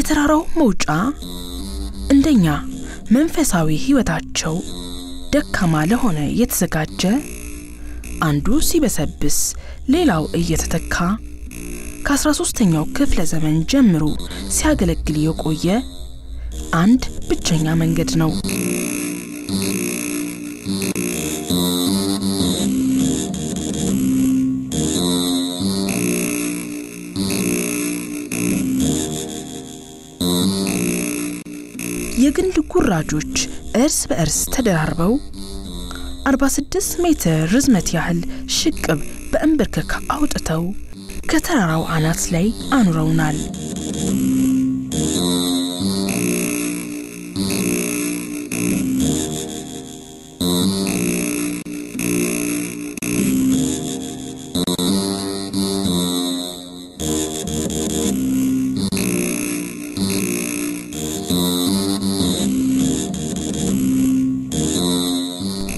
የተራራው መውጫ እንደኛ መንፈሳዊ ህይወታቸው ደካማ ለሆነ የተዘጋጀ አንዱ ሲበሰብስ ሌላው እየተተካ ከ13ኛው ክፍለ ዘመን ጀምሮ ሲያገለግል የቆየ አንድ ብቸኛ መንገድ ነው። የግንድ ጉራጆች እርስ በእርስ ተደራርበው 46 ሜትር ርዝመት ያህል ሽቅብ በእንብርክክ አውጥተው ከተራራው አናት ላይ አኑረውናል።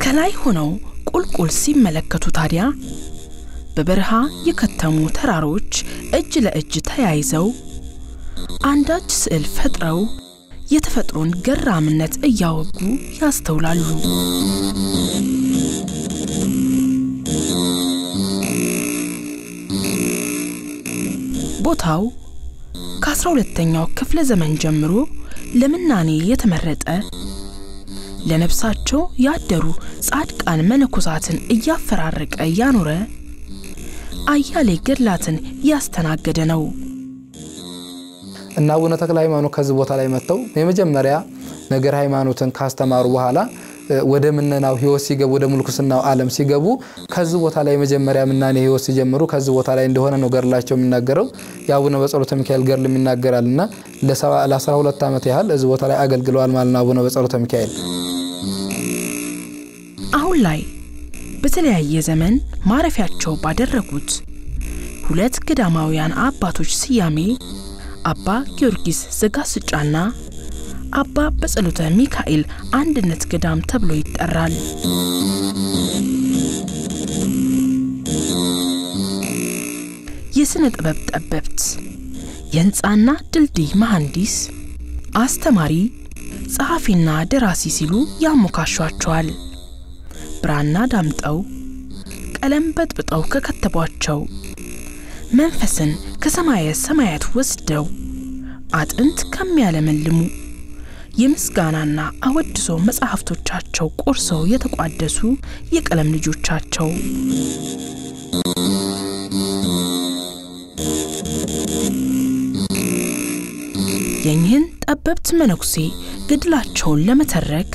ከላይ ሆነው ቁልቁል ሲመለከቱ ታዲያ በበረሃ የከተሙ ተራሮች እጅ ለእጅ ተያይዘው አንዳች ስዕል ፈጥረው የተፈጥሮን ገራምነት እያወጉ ያስተውላሉ። ቦታው ከ12ኛው ክፍለ ዘመን ጀምሮ ለምናኔ የተመረጠ ለነፍሳቸው ያደሩ ጻድቃን መነኮሳትን እያፈራረቀ ያኖረ አያሌ ገድላትን ያስተናገደ ነው። እና አቡነ ተክለ ሃይማኖት ከዚህ ቦታ ላይ መተው የመጀመሪያ ነገር ሃይማኖትን ካስተማሩ በኋላ ወደ ምንናው ህይወት ሲገቡ ወደ ምልኩስናው ዓለም ሲገቡ ከዚህ ቦታ ላይ መጀመሪያ ምናኔ ህይወት ሲጀምሩ ከዚህ ቦታ ላይ እንደሆነ ነው ገድላቸው የሚናገረው። የአቡነ በጸሎተ ሚካኤል ገድል የሚናገራልና ለ12 ዓመት ያህል እዚህ ቦታ ላይ አገልግለዋል ማለት ነው አቡነ በጸሎተ ሚካኤል። አሁን ላይ በተለያየ ዘመን ማረፊያቸው ባደረጉት ሁለት ገዳማውያን አባቶች ስያሜ አባ ጊዮርጊስ ዘጋስጫና አባ በጸሎተ ሚካኤል አንድነት ገዳም ተብሎ ይጠራል። የስነ ጥበብ ጠበብት፣ የህንጻና ድልድይ መሐንዲስ፣ አስተማሪ፣ ጸሐፊና ደራሲ ሲሉ ያሞካሿቸዋል። ብራና ዳምጠው ቀለም በጥብጠው ከከተቧቸው መንፈስን ከሰማየ ሰማያት ወስደው አጥንት ከሚያለመልሙ የምስጋናና አወድሶ መጽሐፍቶቻቸው ቆርሰው የተቋደሱ የቀለም ልጆቻቸው የኝህን ጠበብት መነኩሴ ገድላቸውን ለመተረክ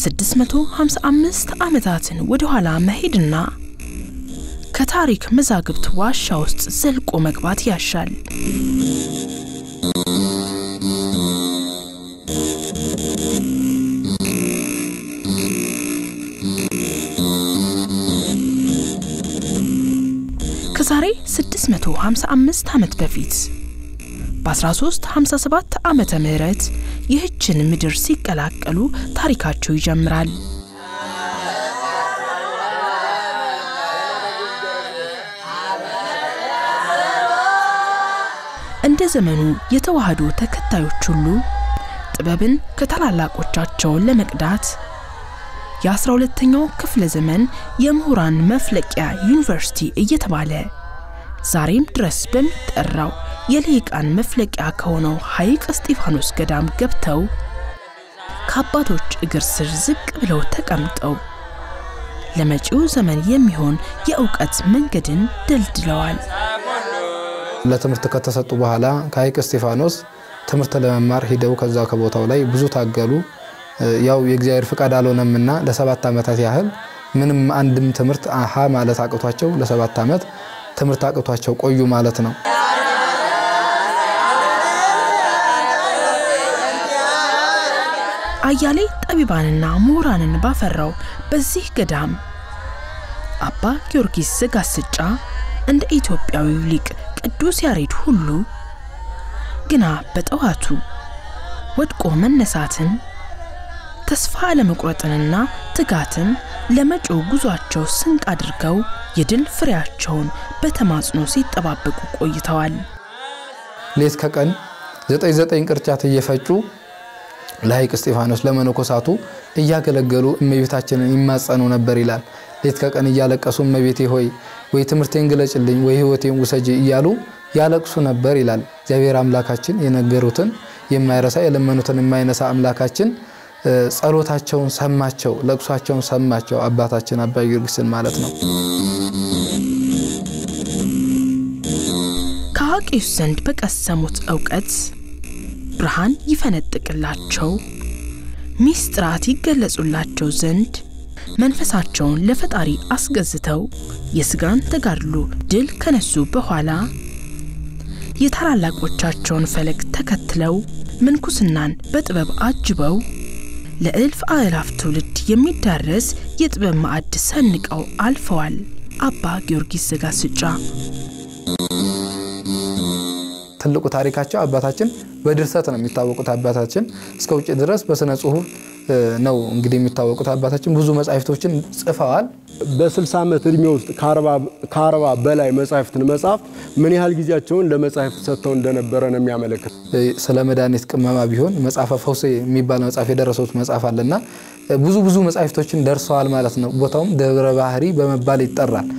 655 ዓመታትን ወደ ኋላ መሄድና ከታሪክ መዛግብት ዋሻ ውስጥ ዘልቆ መግባት ያሻል። ከዛሬ 655 ዓመት በፊት በ1357 ዓመተ ምህረት ይህችን ምድር ሲቀላቀሉ ታሪካቸው ይጀምራል። እንደ ዘመኑ የተዋህዶ ተከታዮች ሁሉ ጥበብን ከታላላቆቻቸው ለመቅዳት የ12ኛው ክፍለ ዘመን የምሁራን መፍለቂያ ዩኒቨርሲቲ እየተባለ ዛሬም ድረስ በሚጠራው የልሂቃን መፍለቂያ ከሆነው ሐይቅ እስጢፋኖስ ገዳም ገብተው ከአባቶች እግር ስር ዝቅ ብለው ተቀምጠው ለመጪው ዘመን የሚሆን የእውቀት መንገድን ደልድለዋል። ለትምህርት ከተሰጡ በኋላ ከሐይቅ እስጢፋኖስ ትምህርት ለመማር ሄደው ከዛ ከቦታው ላይ ብዙ ታገሉ። ያው የእግዚአብሔር ፍቃድ አልሆነምና ለ7 ዓመታት ያህል ምንም አንድም ትምህርት ማለት አቅቷቸው ለ7 ዓመት ትምህርት አቅቷቸው ቆዩ ማለት ነው። አያሌ ጠቢባንና ምሁራንን ባፈራው በዚህ ገዳም አባ ጊዮርጊስ ዘጋስጫ እንደ ኢትዮጵያዊው ሊቅ ቅዱስ ያሬድ ሁሉ ግና በጠዋቱ ወድቆ መነሳትን ተስፋ ለመቁረጥንና ትጋትን ለመጪው ጉዟቸው ስንቅ አድርገው የድል ፍሬያቸውን በተማጽኖ ሲጠባበቁ ቆይተዋል። ሌት ከቀን ዘጠኝ ቅርጫት እየፈጩ ለሐይቅ እስጢፋኖስ ለመነኮሳቱ እያገለገሉ እመቤታችንን ይማጸኑ ነበር ይላል። ሌት ከቀን እያለቀሱ እመቤቴ ሆይ ወይ ትምህርቴን ግለጭልኝ ወይ ሕይወቴን ውሰጂ እያሉ ያለቅሱ ነበር ይላል። እግዚአብሔር አምላካችን የነገሩትን የማይረሳ የለመኑትን የማይነሳ አምላካችን ጸሎታቸውን ሰማቸው፣ ለቅሷቸውን ሰማቸው አባታችን አባ ጊዮርጊስን ማለት ነው። ከአዋቂዎች ዘንድ በቀሰሙት ዕውቀት ብርሃን ይፈነጥቅላቸው ሚስጥራት ይገለጹላቸው ዘንድ መንፈሳቸውን ለፈጣሪ አስገዝተው የስጋን ተጋድሎ ድል ከነሱ በኋላ የታላላቆቻቸውን ፈለግ ተከትለው ምንኩስናን በጥበብ አጅበው ለእልፍ አእላፍ ትውልድ የሚዳረስ የጥበብ ማዕድ ሰንቀው አልፈዋል። አባ ጊዮርጊስ ዘጋስጫ ትልቁ ታሪካቸው አባታችን በድርሰት ነው የሚታወቁት። አባታችን እስከ ውጭ ድረስ በስነ ጽሁፍ ነው እንግዲህ የሚታወቁት። አባታችን ብዙ መጻሕፍቶችን ጽፈዋል። በ60 ዓመት እድሜ ውስጥ ከ40 በላይ መጻሕፍትን መጻፍ ምን ያህል ጊዜያቸውን ለመጻሕፍት ሰጥተው እንደነበረ ነው የሚያመለክት። ስለ መድኃኒት ቅመማ ቢሆን መጽሐፈ ፈውሴ የሚባል መጽሐፍ የደረሱት መጽሐፍ አለና ብዙ መጻሕፍቶችን ደርሰዋል ማለት ነው። ቦታውም ደብረ ባህሪ በመባል ይጠራል።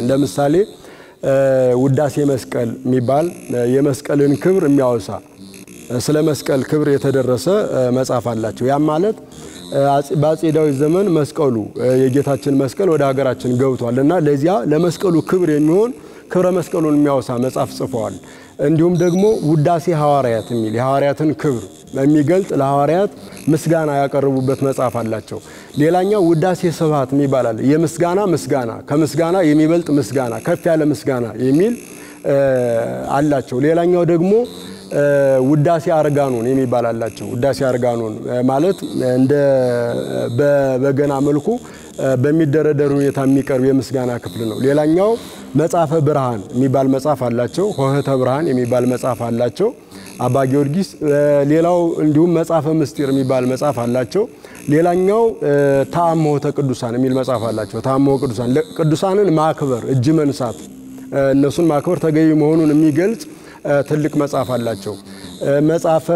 ለምሳሌ ውዳሴ መስቀል የሚባል የመስቀልን ክብር የሚያወሳ ስለ መስቀል ክብር የተደረሰ መጽሐፍ አላቸው። ያ ማለት በአፄ ዳዊት ዘመን መስቀሉ የጌታችን መስቀል ወደ ሀገራችን ገብቷልና ለዚያ ለመስቀሉ ክብር የሚሆን ክብረ መስቀሉን የሚያወሳ መጽሐፍ ጽፈዋል። እንዲሁም ደግሞ ውዳሴ ሐዋርያት የሚል የሐዋርያትን ክብር የሚገልጥ ለሐዋርያት ምስጋና ያቀርቡበት መጽሐፍ አላቸው። ሌላኛው ውዳሴ ስብሐት የሚባል የምስጋና ከምስጋና የሚበልጥ ምስጋና ከፍ ያለ ምስጋና የሚል አላቸው። ሌላኛው ደግሞ ውዳሴ አርጋኖን የሚባል አላቸው። ውዳሴ አርጋኖን ማለት እንደ በበገና መልኩ በሚደረደር ሁኔታ የሚቀርብ የምስጋና ክፍል ነው። ሌላኛው መጽሐፈ ብርሃን የሚባል መጽሐፍ አላቸው። ሆህተ ብርሃን የሚባል መጽሐፍ አላቸው አባ ጊዮርጊስ። ሌላው እንዲሁም መጽሐፈ ምስጢር የሚባል መጽሐፍ አላቸው። ሌላኛው ተአምሆተ ቅዱሳን የሚል መጽሐፍ አላቸው። ተአምሆ ቅዱሳንን ማክበር እጅ መንሳት እነሱን ማክበር ተገቢ መሆኑን የሚገልጽ ትልቅ መጽሐፍ አላቸው። መጽሐፈ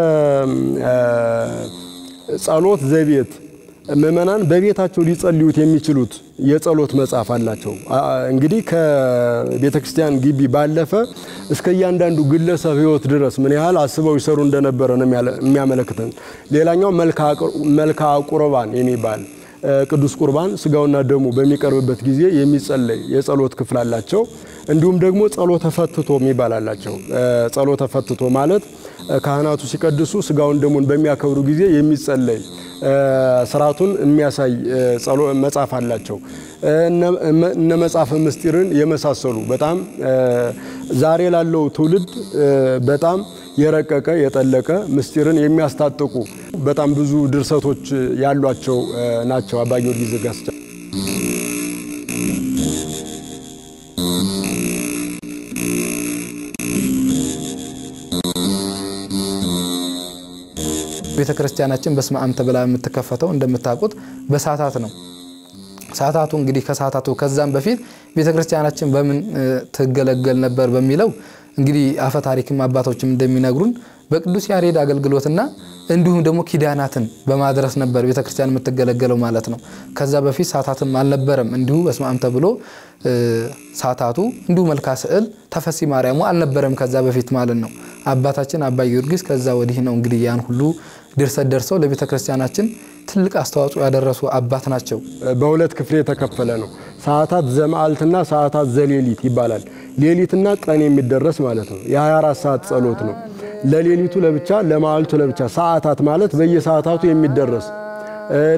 ጸሎት ዘቤት ምእመናን በቤታቸው ሊጸልዩት የሚችሉት የጸሎት መጽሐፍ አላቸው። እንግዲህ ከቤተክርስቲያን ግቢ ባለፈ እስከ እያንዳንዱ ግለሰብ ሕይወት ድረስ ምን ያህል አስበው ይሰሩ እንደነበረ ነው የሚያመለክተን። ሌላኛው መልክዓ ቁርባን የሚባል ቅዱስ ቁርባን ስጋውና ደሙ በሚቀርብበት ጊዜ የሚጸለይ የጸሎት ክፍል አላቸው። እንዲሁም ደግሞ ጸሎተ ፈትቶ የሚባል አላቸው። ጸሎተ ፈትቶ ማለት ካህናቱ ሲቀድሱ ስጋውን ደሙን በሚያከብሩ ጊዜ የሚጸለይ ስርዓቱን የሚያሳይ መጽሐፍ አላቸው። እነ መጽሐፈ ምስጢርን የመሳሰሉ በጣም ዛሬ ላለው ትውልድ በጣም የረቀቀ የጠለቀ ምስጢርን የሚያስታጥቁ በጣም ብዙ ድርሰቶች ያሏቸው ናቸው አባ ጊዮርጊስ ዘጋስጫ። ቤተክርስቲያናችን በስመ አብ ተብላ የምትከፈተው እንደምታውቁት በሰዓታት ነው። ሰዓታቱ እንግዲህ ከሰዓታቱ ከዛም በፊት ቤተክርስቲያናችን በምን ትገለገል ነበር በሚለው እንግዲህ አፈ ታሪክም አባቶችም እንደሚነግሩን በቅዱስ ያሬድ አገልግሎትና እንዲሁም ደግሞ ኪዳናትን በማድረስ ነበር ቤተክርስቲያን የምትገለገለው ማለት ነው። ከዛ በፊት ሰዓታትም አልነበረም። እንዲሁ በስመ አብ ተብሎ ሰዓታቱ እንዲሁ መልካ ስዕል ተፈሲ ማርያሙ አልነበረም ከዛ በፊት ማለት ነው። አባታችን አባ ጊዮርጊስ ከዛ ወዲህ ነው እንግዲህ ያን ሁሉ ድርሰት ደርሰው ለቤተክርስቲያናችን ትልቅ አስተዋጽኦ ያደረሱ አባት ናቸው። በሁለት ክፍል የተከፈለ ነው። ሰዓታት ዘመዓልትና ሰዓታት ዘሌሊት ይባላል። ሌሊትና ቀን የሚደረስ ማለት ነው። የ24 ሰዓት ጸሎት ነው። ለሌሊቱ ለብቻ ለመዓልቱ ለብቻ። ሰዓታት ማለት በየሰዓታቱ የሚደረስ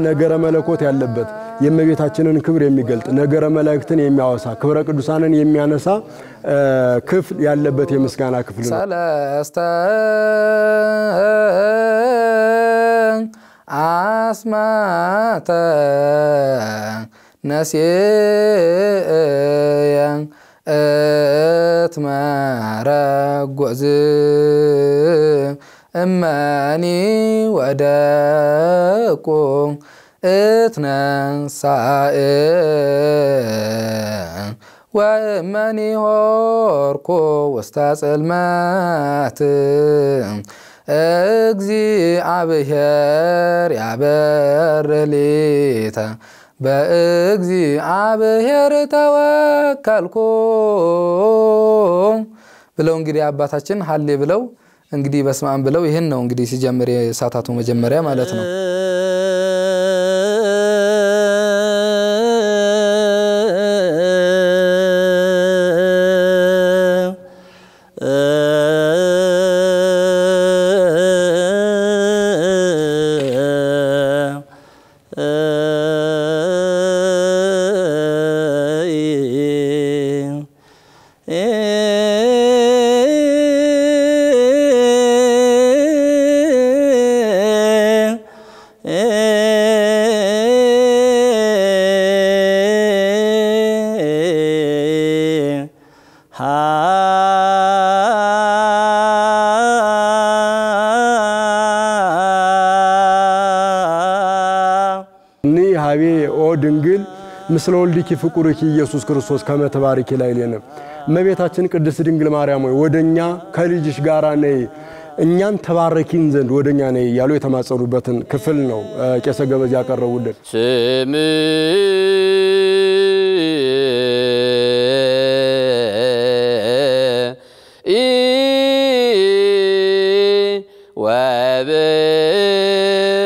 ነገረ መለኮት ያለበት የእመቤታችንን ክብር የሚገልጥ ነገረ መላእክትን የሚያወሳ ክብረ ቅዱሳንን የሚያነሳ ክፍል ያለበት የምስጋና ክፍል ነው። ሰለስተ አስማተ ነስየ እትመረጎዝ እመኒ ወደቁ እትነሳእ ወእመኒ ሆርኩ ውስተ ጽልመት እግዚአብሔር ያበርህ ሊተ በእግዚአብሔር ተወከልኩ ብለው እንግዲህ አባታችን ሀሌ ብለው እንግዲህ በስመ አብ ብለው ይሄን ነው እንግዲህ ሲጀምር የሳታቱ መጀመሪያ ማለት ነው። ድንግል ምስለ ወልድኪ ፍቁርኪ ኢየሱስ ክርስቶስ ከመተባረኪ ላይ ለነ እመቤታችን ቅድስት ድንግል ማርያም ሆይ ወደኛ ከልጅሽ ጋራ ነይ እኛን ተባረኪን ዘንድ ወደኛ ነይ ያሉ የተማጸኑበትን ክፍል ነው ቄሰ ገበዝ ያቀረቡልን። ስም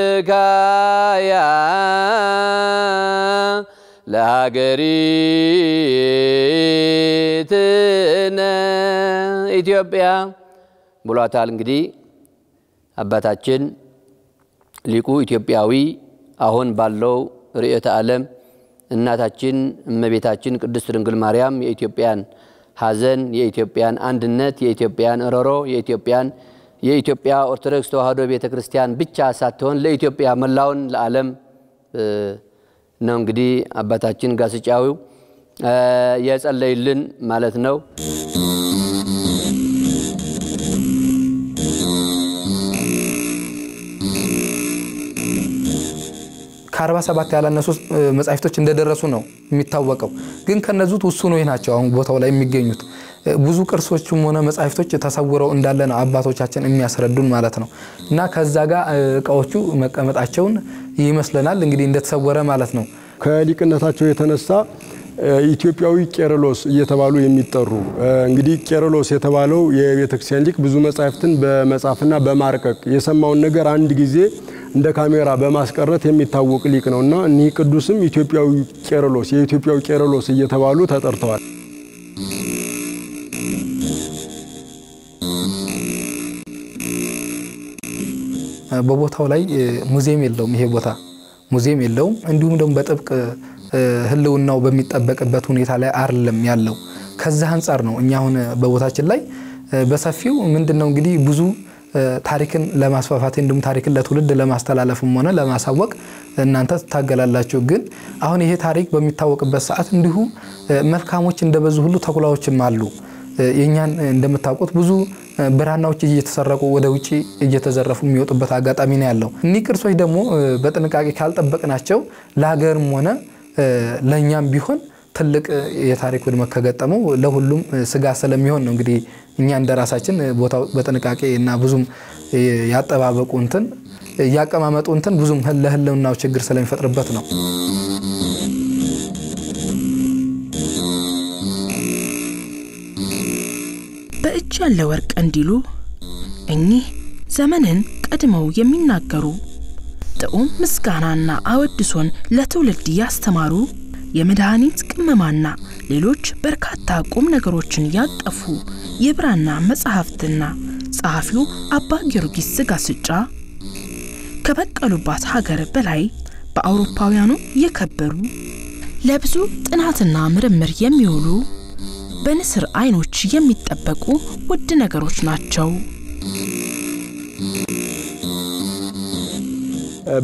ወበካያ ለሀገሪትነ ኢትዮጵያ ብሏታል። እንግዲህ አባታችን ሊቁ ኢትዮጵያዊ አሁን ባለው ርዕዮተ ዓለም እናታችን እመቤታችን ቅድስት ድንግል ማርያም የኢትዮጵያን ሐዘን፣ የኢትዮጵያን አንድነት፣ የኢትዮጵያን እሮሮ፣ የኢትዮጵያ ኦርቶዶክስ ተዋሕዶ ቤተክርስቲያን ብቻ ሳትሆን ለኢትዮጵያ መላውን ለዓለም ነው እንግዲህ አባታችን ጋስጫዊው የጸለይልን ማለት ነው። ከ47 ያላነሱ መጻሕፍቶች እንደደረሱ ነው የሚታወቀው። ግን ከነዙት ውሱኖች ናቸው አሁን ቦታው ላይ የሚገኙት። ብዙ ቅርሶችም ሆነ መጻሕፍቶች ተሰውረው እንዳለ ነው አባቶቻችን የሚያስረዱን ማለት ነው። እና ከዛ ጋር እቃዎቹ መቀመጣቸውን ይመስለናል እንግዲህ እንደተሰወረ ማለት ነው። ከሊቅነታቸው የተነሳ ኢትዮጵያዊ ቄርሎስ እየተባሉ የሚጠሩ እንግዲህ ቄርሎስ የተባለው የቤተክርስቲያን ሊቅ ብዙ መጻሕፍትን በመጻፍና በማርቀቅ የሰማውን ነገር አንድ ጊዜ እንደ ካሜራ በማስቀረት የሚታወቅ ሊቅ ነውና እኚህ ቅዱስም ኢትዮጵያዊ ቄርሎስ የኢትዮጵያዊ ቄርሎስ እየተባሉ ተጠርተዋል። በቦታው ላይ ሙዚየም የለውም። ይሄ ቦታ ሙዚየም የለውም። እንዲሁም ደግሞ በጥብቅ ህልውናው በሚጠበቅበት ሁኔታ ላይ አይደለም ያለው። ከዛ አንፃር ነው እኛ አሁን በቦታችን ላይ በሰፊው ምንድነው እንግዲህ ብዙ ታሪክን ለማስፋፋት እንዲሁም ታሪክን ለትውልድ ለማስተላለፍም ሆነ ለማሳወቅ እናንተ ታገላላችሁ። ግን አሁን ይሄ ታሪክ በሚታወቅበት ሰዓት እንዲሁ መልካሞች እንደበዙ ሁሉ ተኩላዎችም አሉ። የኛን እንደምታውቁት ብዙ ብራናዎች እየተሰረቁ ወደ ውጪ እየተዘረፉ የሚወጡበት አጋጣሚ ነው ያለው። እኒህ ቅርሶች ደግሞ በጥንቃቄ ካልጠበቅናቸው ለሀገርም ሆነ ለኛም ቢሆን ትልቅ የታሪክ ውድመት ከገጠመው ለሁሉም ስጋት ስለሚሆን ነው እንግዲህ እኛ እንደራሳችን ቦታው በጥንቃቄ እና ብዙም ያጠባበቁ እንትን ያቀማመጡ እንትን ብዙም ለህልውናው ችግር ስለሚፈጥርበት ነው። በእጅ ያለ ወርቅ እንዲሉ እኚህ ዘመንን ቀድመው የሚናገሩ ጥዑም ምስጋናና አወድሶን ለትውልድ ያስተማሩ የመድኃኒት ቅመማና ሌሎች በርካታ ቁም ነገሮችን ያቀፉ የብራና መጽሐፍትና ጸሐፊው አባ ጊዮርጊስ ዘጋስጫ ከበቀሉባት ሀገር በላይ በአውሮፓውያኑ የከበሩ ለብዙ ጥናትና ምርምር የሚውሉ በንስር አይኖች የሚጠበቁ ውድ ነገሮች ናቸው።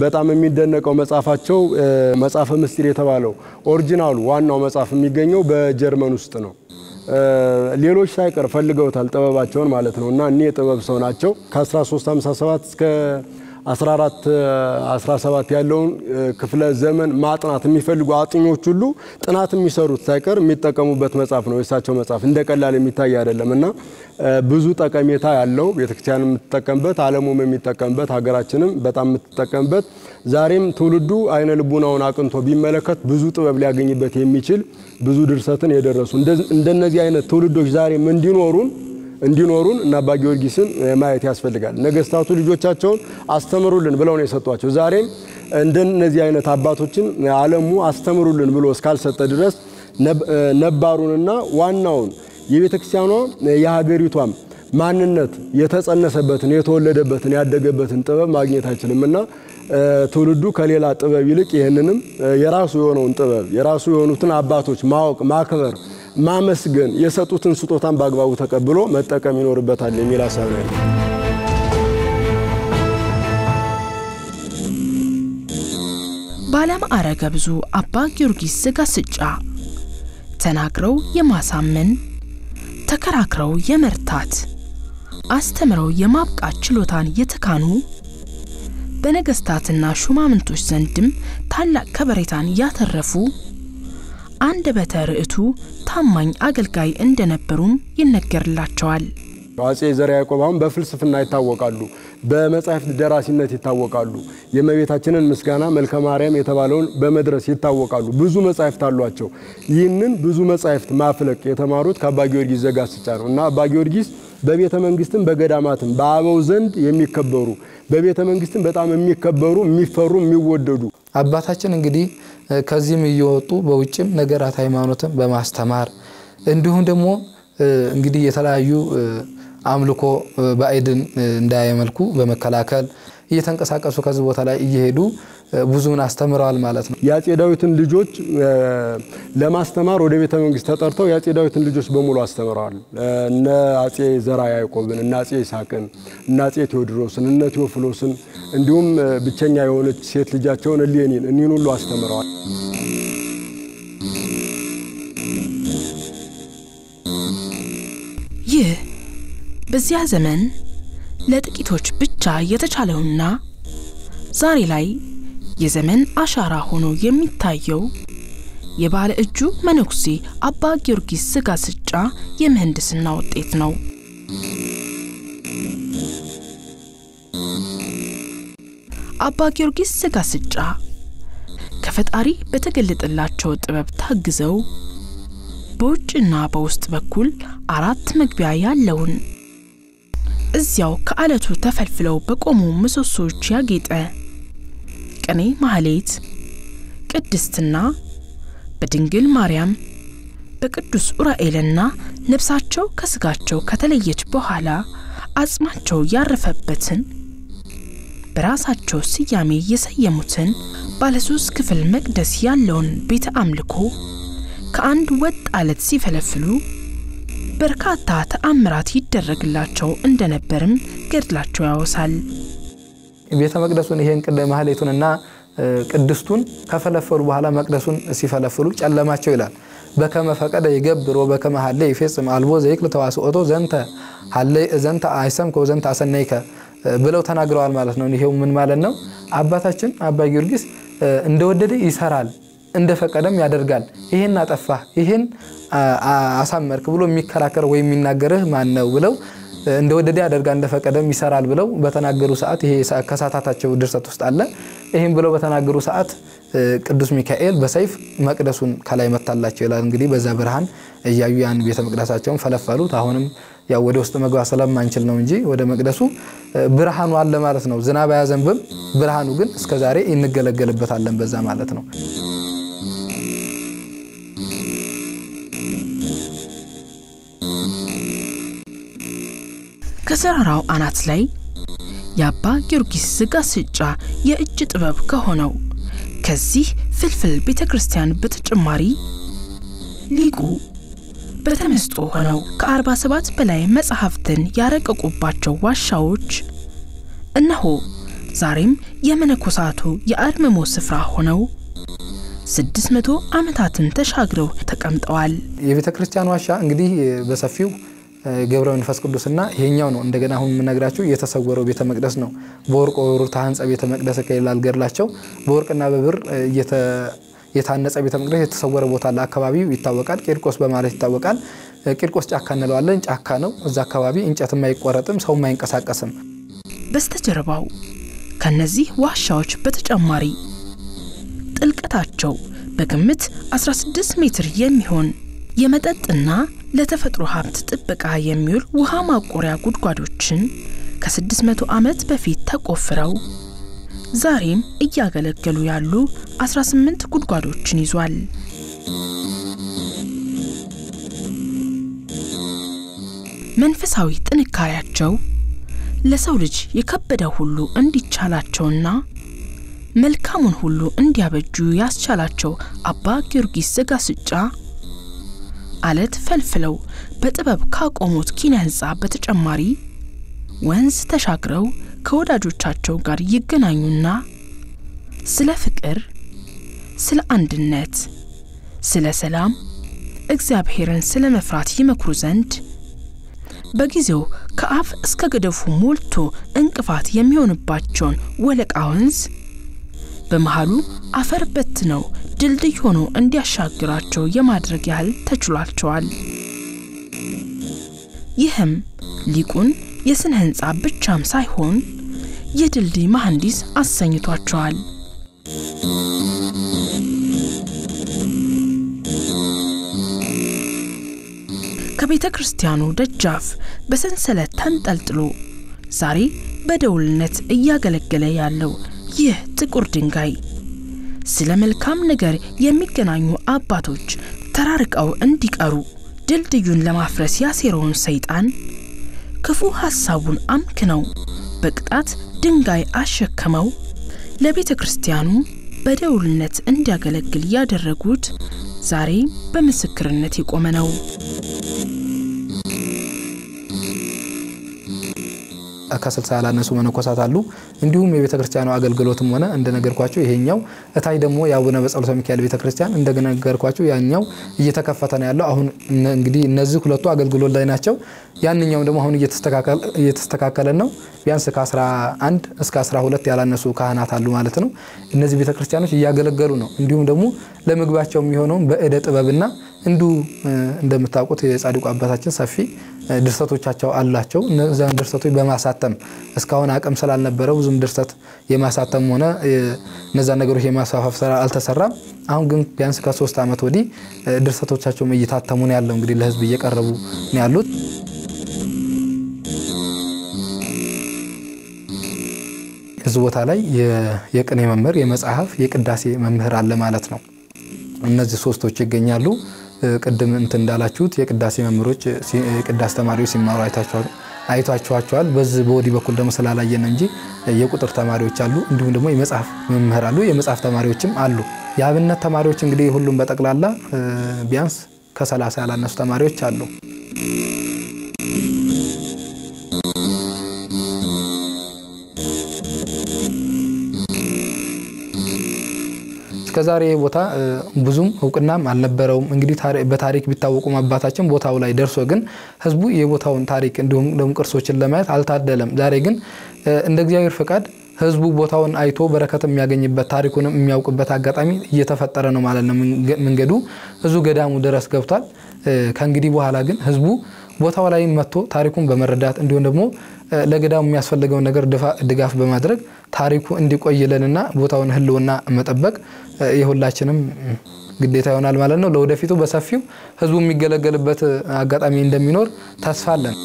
በጣም የሚደነቀው መጽሐፋቸው መጽሐፈ ምስጢር የተባለው ኦሪጂናሉ ዋናው መጽሐፍ የሚገኘው በጀርመን ውስጥ ነው። ሌሎች ሳይቀር ፈልገውታል ጥበባቸውን ማለት ነውና እኔ የጥበብ ሰው ናቸው ከ1357 እስከ 1417 ያለውን ክፍለ ዘመን ማጥናት የሚፈልጉ አጥኞች ሁሉ ጥናት የሚሰሩት ሳይቀር የሚጠቀሙበት መጽሐፍ ነው የሳቸው መጽሐፍ እንደቀላል የሚታይ አይደለምና ብዙ ጠቀሜታ ያለው ቤተክርስቲያን የምትጠቀምበት ዓለሙም የሚጠቀምበት ሀገራችንም በጣም የምትጠቀምበት ዛሬም ትውልዱ አይነ ልቡናውን አቅንቶ ቢመለከት ብዙ ጥበብ ሊያገኝበት የሚችል ብዙ ድርሰትን የደረሱ እንደነዚህ አይነት ትውልዶች ዛሬም እንዲኖሩን እና አባ ጊዮርጊስን ማየት ያስፈልጋል ነገስታቱ ልጆቻቸውን አስተምሩልን ብለው ነው የሰጧቸው ዛሬም እንደነዚህ አይነት አባቶችን ዓለሙ አስተምሩልን ብሎ እስካልሰጠ ድረስ ነባሩንና ዋናውን የቤተክርስቲያኗ የሀገሪቷም ማንነት የተጸነሰበትን የተወለደበትን ያደገበትን ጥበብ ማግኘት አይችልምና ትውልዱ ከሌላ ጥበብ ይልቅ ይሄንንም የራሱ የሆነውን ጥበብ የራሱ የሆኑትን አባቶች ማወቅ ማክበር ማመስገን የሰጡትን ስጦታን በአግባቡ ተቀብሎ መጠቀም ይኖርበታል የሚል ሐሳብ ነው። ባለማዕረገ ብዙ አባ ጊዮርጊስ ዘጋስጫ ተናግረው የማሳመን ተከራክረው የመርታት አስተምረው የማብቃት ችሎታን የተካኑ በነገስታትና ሹማምንቶች ዘንድም ታላቅ ከበሬታን ያተረፉ አንደበተ ርዕቱ ታማኝ አገልጋይ እንደነበሩም ይነገርላቸዋል። አፄ ዘርዓ ያዕቆብ አሁን በፍልስፍና ይታወቃሉ በመጽሐፍ ደራሲነት ይታወቃሉ የእመቤታችንን ምስጋና መልከ ማርያም የተባለውን በመድረስ ይታወቃሉ ብዙ መጽሐፍት አሏቸው ይህንን ብዙ መጽሐፍት ማፍለቅ የተማሩት ከአባ ጊዮርጊስ ዘጋስጫ ነው እና አባ ጊዮርጊስ በቤተ መንግስትም በገዳማትም በአበው ዘንድ የሚከበሩ በቤተ መንግስትም በጣም የሚከበሩ የሚፈሩ የሚወደዱ አባታችን እንግዲህ ከዚህም እየወጡ በውጭም ነገራት ሃይማኖትን በማስተማር እንዲሁም ደግሞ እንግዲህ የተለያዩ አምልኮ ባይድን እንዳያመልኩ በመከላከል እየተንቀሳቀሱ ከዚህ ቦታ ላይ እየሄዱ ብዙውን አስተምረዋል ማለት ነው። ያጼ ዳዊትን ልጆች ለማስተማር ወደ ቤተ መንግስት ተጠርተው ያጼ ዳዊትን ልጆች በሙሉ አስተምረዋል። እነ አጼ ዘርዓ ያዕቆብን እና አጼ ይስሐቅን እና አጼ ቴዎድሮስን እና ቴዎፍሎስን እንዲሁም ብቸኛ የሆነች ሴት ልጃቸውን እሌኒን እኒን ሁሉ አስተምረዋል። ይህ በዚያ ዘመን ለጥቂቶች ብቻ የተቻለውና ዛሬ ላይ የዘመን አሻራ ሆኖ የሚታየው የባለ እጁ መነኩሴ አባ ጊዮርጊስ ዘጋስጫ የምህንድስና ውጤት ነው። አባ ጊዮርጊስ ዘጋስጫ ከፈጣሪ በተገለጠላቸው ጥበብ ታግዘው በውጭና በውስጥ በኩል 4 መግቢያ ያለውን እዚያው ከአለቱ ተፈልፍለው በቆሙ ምሰሶች ያጌጠ ቅኔ ማህሌት ቅድስትና በድንግል ማርያም በቅዱስ ኡራኤልና ነፍሳቸው ከስጋቸው ከተለየች በኋላ አጽማቸው ያረፈበትን በራሳቸው ስያሜ የሰየሙትን ባለ 3 ክፍል መቅደስ ያለውን ቤተ አምልኮ ከአንድ ወጥ አለት ሲፈለፍሉ በርካታ ተአምራት ይደረግላቸው እንደነበርም ገድላቸው ያወሳል። ቤተ መቅደሱን ይሄን ቅድመ ማህሌቱንና ቅድስቱን ከፈለፈሉ በኋላ መቅደሱን ሲፈለፍሉ ጨለማቸው ይላል። በከመ ፈቀደ ይገብር ወበከመ ሀለ ይፈጽም አልቦ ዘይክል ተዋስኦቶ ዘንተ ሀለ ዘንተ አይሰምከ ወዘንተ አሰነይከ ብለው ተናግረዋል ማለት ነው። ይሄው ምን ማለት ነው? አባታችን አባ ጊዮርጊስ እንደወደደ ይሰራል እንደፈቀደም ያደርጋል ይሄን አጠፋ ይሄን አሳመርክ ብሎ የሚከራከር ወይ የሚናገርህ ማን ነው ብለው እንደወደደ ያደርጋል እንደፈቀደም ይሰራል ብለው በተናገሩ ሰዓት ይሄ ከሳታታቸው ድርሰት ውስጥ አለ። ይሄን ብለው በተናገሩ ሰዓት ቅዱስ ሚካኤል በሰይፍ መቅደሱን ከላይ መታላቸው ይላል። እንግዲህ በዛ ብርሃን እያዩ ያን ቤተ መቅደሳቸውን ፈለፈሉት። አሁንም ያው ወደ ውስጥ መግባት ስለማንችል ነው እንጂ ወደ መቅደሱ ብርሃኑ አለ ማለት ነው። ዝናብ ያዘንብም ብርሃኑ ግን እስከዛሬ እንገለገልበታለን በዛ ማለት ነው። ከሰራራው አናት ላይ የአባ ጊዮርጊስ ዘጋስጫ የእጅ ጥበብ ከሆነው ከዚህ ፍልፍል ቤተክርስቲያን በተጨማሪ ሊቁ በተመስጦ ሆነው ከ47 በላይ መጽሐፍትን ያረቀቁባቸው ዋሻዎች እነሆ ዛሬም የመነኮሳቱ የአርምሞ ስፍራ ሆነው 600 ዓመታትን ተሻግረው ተቀምጠዋል። የቤተ ክርስቲያን ዋሻ እንግዲህ በሰፊው ገብረ መንፈስ ቅዱስና ይሄኛው ነው። እንደገና አሁን ምነግራችሁ የተሰወረው ቤተ መቅደስ ነው። በወርቅ ወሩ ታንጸ ቤተ መቅደስ ከይላል ገርላቸው በወርቅና በብር የታነጸ ቤተ መቅደስ የተሰወረ ቦታ ለአካባቢው ይታወቃል። ቂርቆስ በማለት ይታወቃል። ቂርቆስ ጫካ እንለዋለን። ጫካ ነው። እዛ አካባቢ እንጨት የማይቆረጥም ሰው የማይንቀሳቀስም። በስተጀርባው ከነዚህ ዋሻዎች በተጨማሪ ጥልቀታቸው በግምት 16 ሜትር የሚሆን የመጠጥና ለተፈጥሮ ሀብት ጥበቃ የሚውል ውሃ ማቆሪያ ጉድጓዶችን ከ600 ዓመት በፊት ተቆፍረው ዛሬም እያገለገሉ ያሉ 18 ጉድጓዶችን ይዟል። መንፈሳዊ ጥንካሬያቸው ለሰው ልጅ የከበደው ሁሉ እንዲቻላቸውና መልካሙን ሁሉ እንዲያበጁ ያስቻላቸው አባ ጊዮርጊስ ዘጋስጫ አለት ፈልፍለው በጥበብ ካቆሙት ኪነ ህንጻ በተጨማሪ ወንዝ ተሻግረው ከወዳጆቻቸው ጋር ይገናኙና ስለ ፍቅር፣ ስለ አንድነት፣ ስለ ሰላም፣ እግዚአብሔርን ስለ መፍራት ይመክሩ ዘንድ በጊዜው ከአፍ እስከ ገደፉ ሞልቶ እንቅፋት የሚሆንባቸውን ወለቃ ወንዝ በመሃሉ አፈር በትነው ድልድይ ሆኖ እንዲያሻግራቸው የማድረግ ያህል ተችሏቸዋል። ይህም ሊቁን የስነ ህንጻ ብቻም ሳይሆን የድልድይ መሐንዲስ አሰኝቷቸዋል። ከቤተ ክርስቲያኑ ደጃፍ በሰንሰለት ተንጠልጥሎ ዛሬ በደውልነት እያገለገለ ያለው ይህ ጥቁር ድንጋይ ስለ መልካም ነገር የሚገናኙ አባቶች ተራርቀው እንዲቀሩ ድልድዩን ለማፍረስ ያሴረውን ሰይጣን ክፉ ሐሳቡን አምክነው በቅጣት ድንጋይ አሸከመው ለቤተ ክርስቲያኑ በደውልነት እንዲያገለግል ያደረጉት ዛሬ በምስክርነት የቆመ ነው። ከ60 ያላነሱ መነኮሳት አሉ። እንዲሁም የቤተ ክርስቲያኑ አገልግሎትም ሆነ እንደነገርኳችሁ ይሄኛው እታይ ደግሞ ያቡነ በጸሎተ ሚካኤል ቤተ ክርስቲያን እንደነገርኳችሁ ያኛው እየተከፈተ ነው ያለው። አሁን እንግዲህ እነዚህ ሁለቱ አገልግሎት ላይ ናቸው። ያንኛው ደግሞ አሁን እየተስተካከለ ነው። ቢያንስ ከ11 እስከ 12 ያላነሱ ካህናት አሉ ማለት ነው። እነዚህ ቤተ ክርስቲያኖች እያገለገሉ ነው። እንዲሁም ደግሞ ለምግባቸው የሚሆነው በእደ ጥበብና እንደምታውቁት የጻድቁ አባታችን ሰፊ ድርሰቶቻቸው አላቸው። እነዛን ድርሰቶች በማሳተም እስካሁን አቅም ስላልነበረው ብዙም ድርሰት የማሳተም ሆነ እነዛ ነገሮች የማስፋፋት ስራ አልተሰራም። አሁን ግን ቢያንስ ከ3 ዓመት ወዲህ ድርሰቶቻቸው እየታተሙ ነው ያለው። እንግዲህ ለህዝብ እየቀረቡ ነው ያሉት። እዚህ ቦታ ላይ የቅኔ መምህር፣ የመጽሐፍ፣ የቅዳሴ መምህር አለ ማለት ነው። እነዚህ ሶስቶች ይገኛሉ። ቅድም እንዳላችሁት የቅዳሴ መምህሮች የቅዳሴ ተማሪዎች ሲማሩ አይታችኋቸዋል። በዚህ በወዲ በኩል ደግሞ ስላላየን እንጂ የቁጥር ተማሪዎች አሉ። እንዲሁም ደግሞ የመጽሐፍ መምህር አሉ። የመጽሐፍ ተማሪዎችም አሉ። የአብነት ተማሪዎች እንግዲህ ሁሉም በጠቅላላ ቢያንስ ከ30 ያላነሱ ተማሪዎች አሉ። እስከዛሬ ቦታ ብዙም እውቅናም አልነበረውም። እንግዲህ በታሪክ ቢታወቁም አባታችን ቦታው ላይ ደርሶ ግን ህዝቡ የቦታውን ታሪክ እንዲሁም ደግሞ ቅርሶችን ለማየት አልታደለም። ዛሬ ግን እንደ እግዚአብሔር ፈቃድ ህዝቡ ቦታውን አይቶ በረከት የሚያገኝበት ታሪኩንም የሚያውቅበት አጋጣሚ እየተፈጠረ ነው ማለት ነው። መንገዱ እዙ ገዳሙ ድረስ ገብቷል። ከእንግዲህ በኋላ ግን ህዝቡ ቦታው ላይ መጥቶ ታሪኩን በመረዳት እንዲሁም ደግሞ ለገዳሙ የሚያስፈልገው ነገር ድጋፍ በማድረግ ታሪኩ እንዲቆይልንና ቦታውን ህልውና መጠበቅ የሁላችንም ግዴታ ይሆናል ማለት ነው። ለወደፊቱ በሰፊው ህዝቡ የሚገለገልበት አጋጣሚ እንደሚኖር ተስፋ አለን።